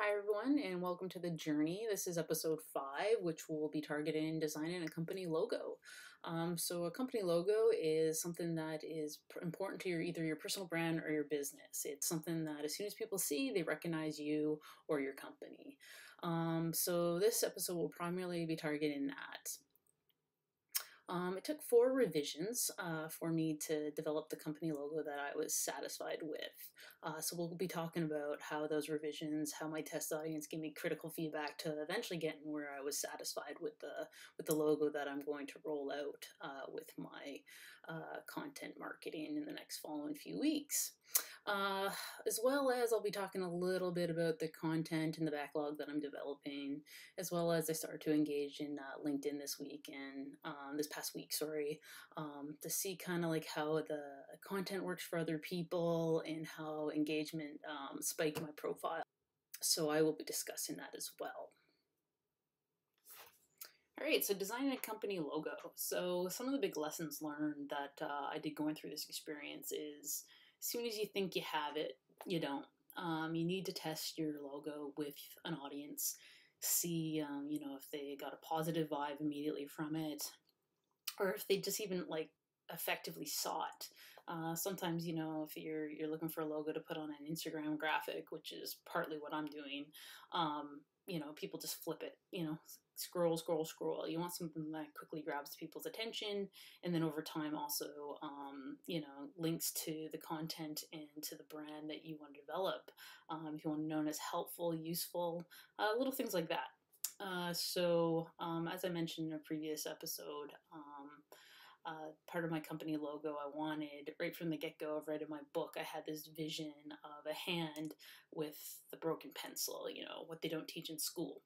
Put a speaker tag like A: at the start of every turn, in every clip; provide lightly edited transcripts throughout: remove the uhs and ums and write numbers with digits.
A: Hi everyone, and welcome to the journey. This is episode 5, which will be targeting designing a company logo. So a company logo is something that is important to either your personal brand or your business. It's something that as soon as people see, they recognize you or your company. So this episode will primarily be targeting that. It took 4 revisions for me to develop the company logo that I was satisfied with. So we'll be talking about how those revisions, how my test audience gave me critical feedback to eventually getting where I was satisfied with the logo that I'm going to roll out with my content marketing in the next following few weeks. As well as I'll be talking a little bit about the content and the backlog that I'm developing, as well as I started to engage in LinkedIn this week and this past week, to see kind of like how the content works for other people and how engagement spiked my profile. So I will be discussing that as well. All right, so designing a company logo. So some of the big lessons learned that I did going through this experience is as soon as you think you have it, you don't. You need to test your logo with an audience, see, if they got a positive vibe immediately from it, or if they just even like effectively saw it. Sometimes, if you're looking for a logo to put on an Instagram graphic, which is partly what I'm doing, people just flip it, scroll, scroll, scroll. You want something that quickly grabs people's attention, and then over time also, links to the content and to the brand that you want to develop. If you want to known as helpful, useful, little things like that. As I mentioned in a previous episode, part of my company logo I wanted right from the get-go of writing my book, I had this vision of a hand with the broken pencil, what they don't teach in school.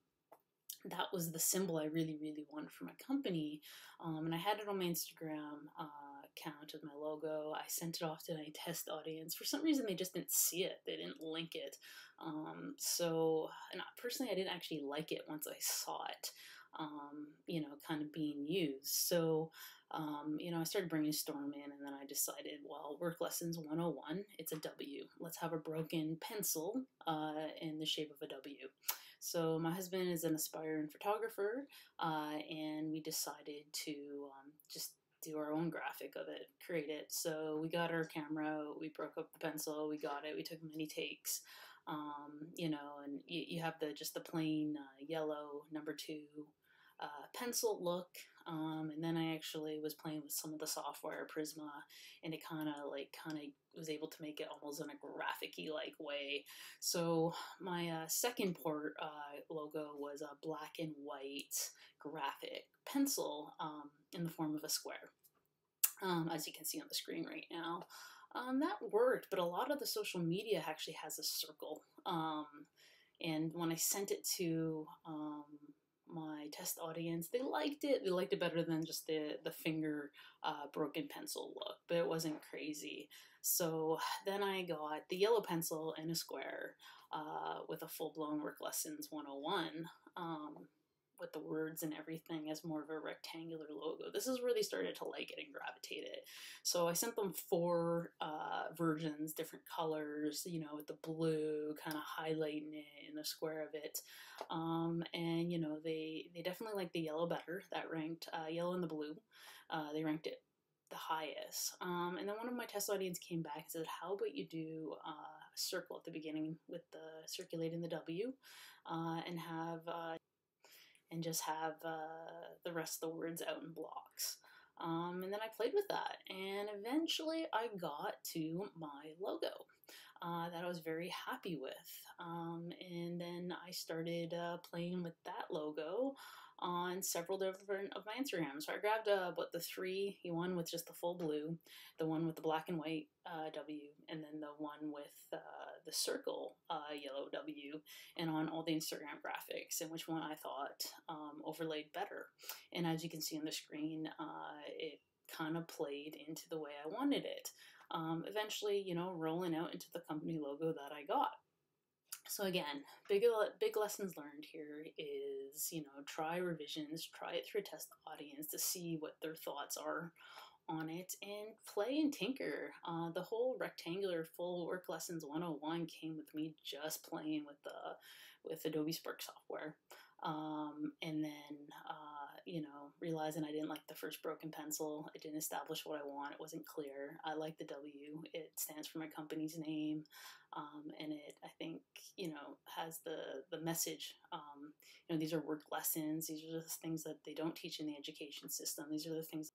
A: That was the symbol I really, really wanted for my company. And I had it on my Instagram account of my logo. I sent it off to my test audience. For some reason, they just didn't see it. They didn't link it. And personally, I didn't actually like it once I saw it, kind of being used. So, I started brainstorming, and then I decided, well, work lessons 101, it's a W. Let's have a broken pencil in the shape of a W. So my husband is an aspiring photographer, and we decided to just do our own graphic of it, create it. So we got our camera, we broke up the pencil, we got it, we took many takes, and you have just the plain yellow number 2 pencil look, and then I actually was playing with some of the software Prisma, and it kind of was able to make it almost in a graphic-y like way. So my second port logo was a black and white graphic pencil in the form of a square, as you can see on the screen right now. That worked, but a lot of the social media actually has a circle, and when I sent it to my test audience, they liked it. They liked it better than just the finger broken pencil look, but it wasn't crazy. So then I got the yellow pencil in a square with a full-blown Work Lessons 101 with the words and everything as more of a rectangular logo. This is where they started to like it and gravitate it. So I sent them 4 versions, different colors, with the blue kind of highlighting it in the square of it. They definitely liked the yellow better. That ranked yellow and the blue. They ranked it the highest. And then one of my test audience came back and said, how about you do a circle at the beginning with the circulating the W, and just have the rest of the words out in blocks. And then I played with that, and eventually I got to my logo that I was very happy with. And then I started playing with that logo on several different of my Instagrams. So I grabbed about the 3, one with just the full blue, the one with the black and white W, and then the one with the circle yellow W, and on all the Instagram graphics, and which one I thought overlaid better. And as you can see on the screen, it kind of played into the way I wanted it. Eventually, rolling out into the company logo that I got. So again, big lessons learned here is, try revisions, try it through a test audience to see what their thoughts are on it and play and tinker. The whole rectangular full work lessons 101 came with me just playing with Adobe Spark software. And then, realizing I didn't like the first broken pencil. It didn't establish what I want. It wasn't clear. I like the W. It stands for my company's name. And it, I think, has the message. These are work lessons. These are the things that they don't teach in the education system. These are the things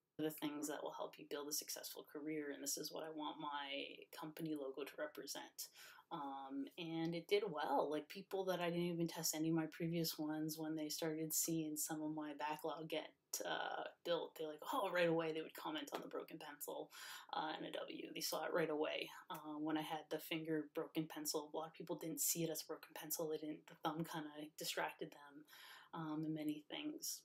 A: that will help you build a successful career. And this is what I want my company logo to represent. And it did well. Like, people that I didn't even test any of my previous ones, when they started seeing some of my backlog get built, they're like, oh, right away they would comment on the broken pencil and a W. They saw it right away. When I had the finger broken pencil, a lot of people didn't see it as a broken pencil. The thumb kind of distracted them in many things.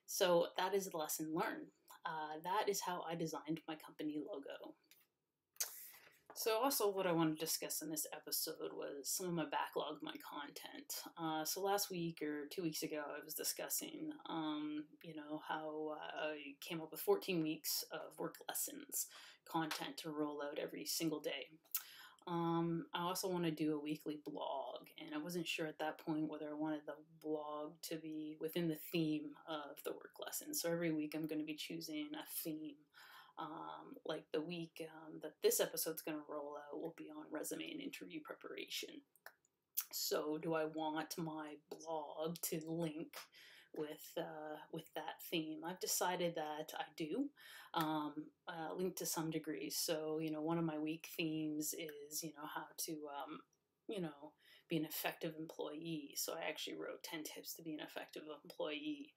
A: So that is the lesson learned. That is how I designed my company logo. So also what I want to discuss in this episode was some of my backlog, my content. So last week or 2 weeks ago, I was discussing, how I came up with 14 weeks of work lessons content to roll out every single day. I also want to do a weekly blog, and I wasn't sure at that point whether I wanted the blog to be within the theme of the work lesson. So every week I'm going to be choosing a theme. Like the week that this episode's going to roll out will be on resume and interview preparation. So do I want my blog to link with that theme? I've decided that I do link to some degree. So, one of my week themes is, how to, be an effective employee. So I actually wrote 10 tips to be an effective employee.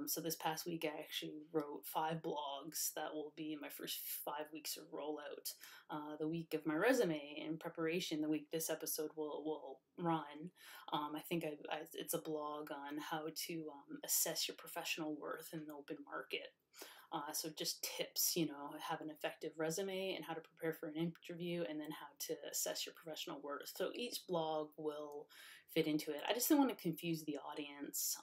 A: So this past week, I actually wrote 5 blogs that will be in my first 5 weeks of rollout. The week of my resume and preparation, the week this episode will run, I think it's a blog on how to assess your professional worth in the open market. So just tips, have an effective resume and how to prepare for an interview, and then how to assess your professional worth. So each blog will fit into it. I just didn't want to confuse the audience.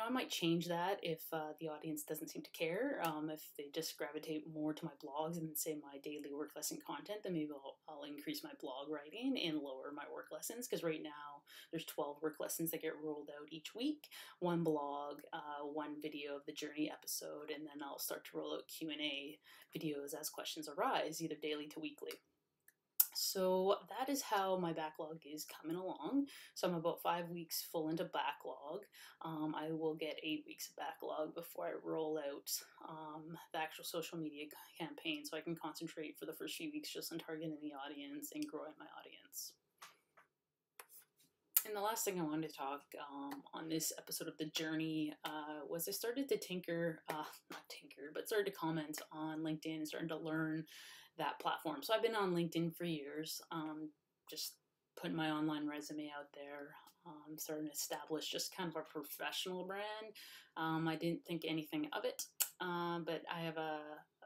A: I might change that if the audience doesn't seem to care. If they just gravitate more to my blogs and say my daily work lesson content, then maybe I'll increase my blog writing and lower my work lessons, because right now there's 12 work lessons that get rolled out each week, 1 blog, 1 video of the journey episode, and then I'll start to roll out Q&A videos as questions arise, either daily to weekly. So that is how my backlog is coming along. So I'm about 5 weeks full into backlog. I will get 8 weeks of backlog before I roll out the actual social media campaign, so I can concentrate for the first few weeks just on targeting the audience and growing my audience. And the last thing I wanted to talk on this episode of The Journey was I started to started to comment on LinkedIn and starting to learn that platform. So I've been on LinkedIn for years, just putting my online resume out there, starting to establish just kind of a professional brand. I didn't think anything of it, but I have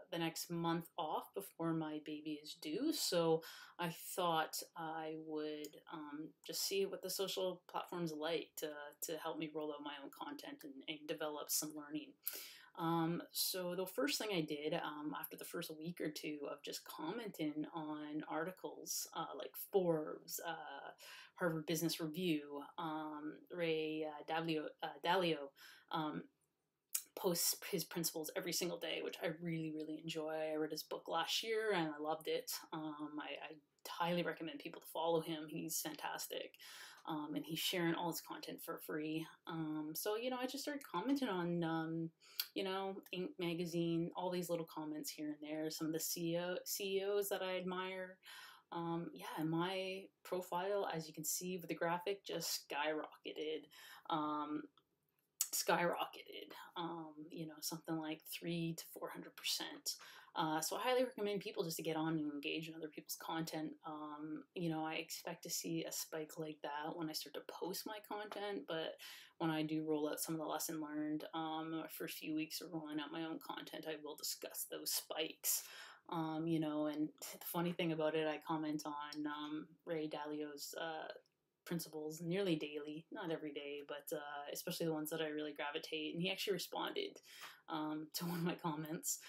A: the next month off before my baby is due, so I thought I would just see what the social platforms like to help me roll out my own content and develop some learning. So the first thing I did after the first week or two of just commenting on articles like Forbes, Harvard Business Review, Ray Dalio posts his principles every single day, which I really, really enjoy. I read his book last year and I loved it. I highly recommend people to follow him. He's fantastic. And he's sharing all his content for free. So, I just started commenting on, Inc. magazine, all these little comments here and there, some of the CEOs that I admire. And my profile, as you can see with the graphic, just skyrocketed. Something like 300 to 400%. So I highly recommend people just to get on and engage in other people's content. I expect to see a spike like that when I start to post my content, but when I do roll out some of the lesson learned, my first few weeks of rolling out my own content, I will discuss those spikes. And the funny thing about it, I comment on Ray Dalio's principles nearly daily, not every day, but especially the ones that I really gravitate. And he actually responded to one of my comments,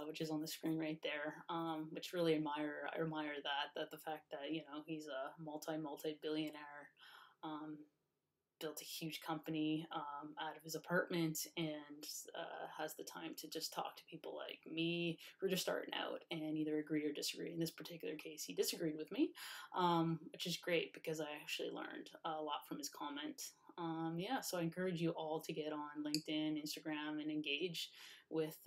A: which is on the screen right there, which really I admire that the fact that, you know, he's a multi billionaire, built a huge company out of his apartment, and has the time to just talk to people like me who are just starting out and either agree or disagree. In this particular case, he disagreed with me, which is great because I actually learned a lot from his comment. Yeah, so I encourage you all to get on LinkedIn, Instagram, and engage with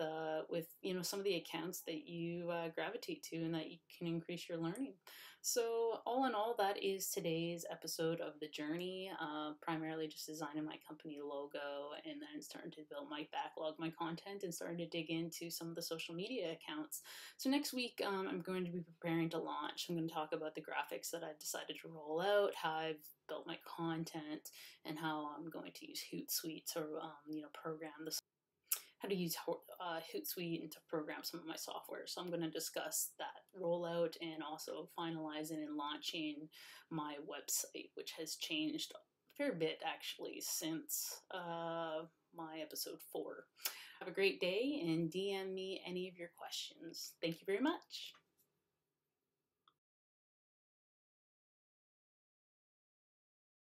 A: you know, some of the accounts that you gravitate to and that you can increase your learning. So, all in all, that is today's episode of The Journey. Primarily just designing my company logo and then starting to build my backlog, my content, and starting to dig into some of the social media accounts. So, next week, I'm going to be preparing to launch. I'm going to talk about the graphics that I've decided to roll out, how I've built my content, and how I'm going to use Hootsuite to, you know, program the how to use Hootsuite and to program some of my software. So I'm going to discuss that rollout and also finalizing and launching my website, which has changed a fair bit actually since my episode 4. Have a great day and DM me any of your questions. Thank you very much.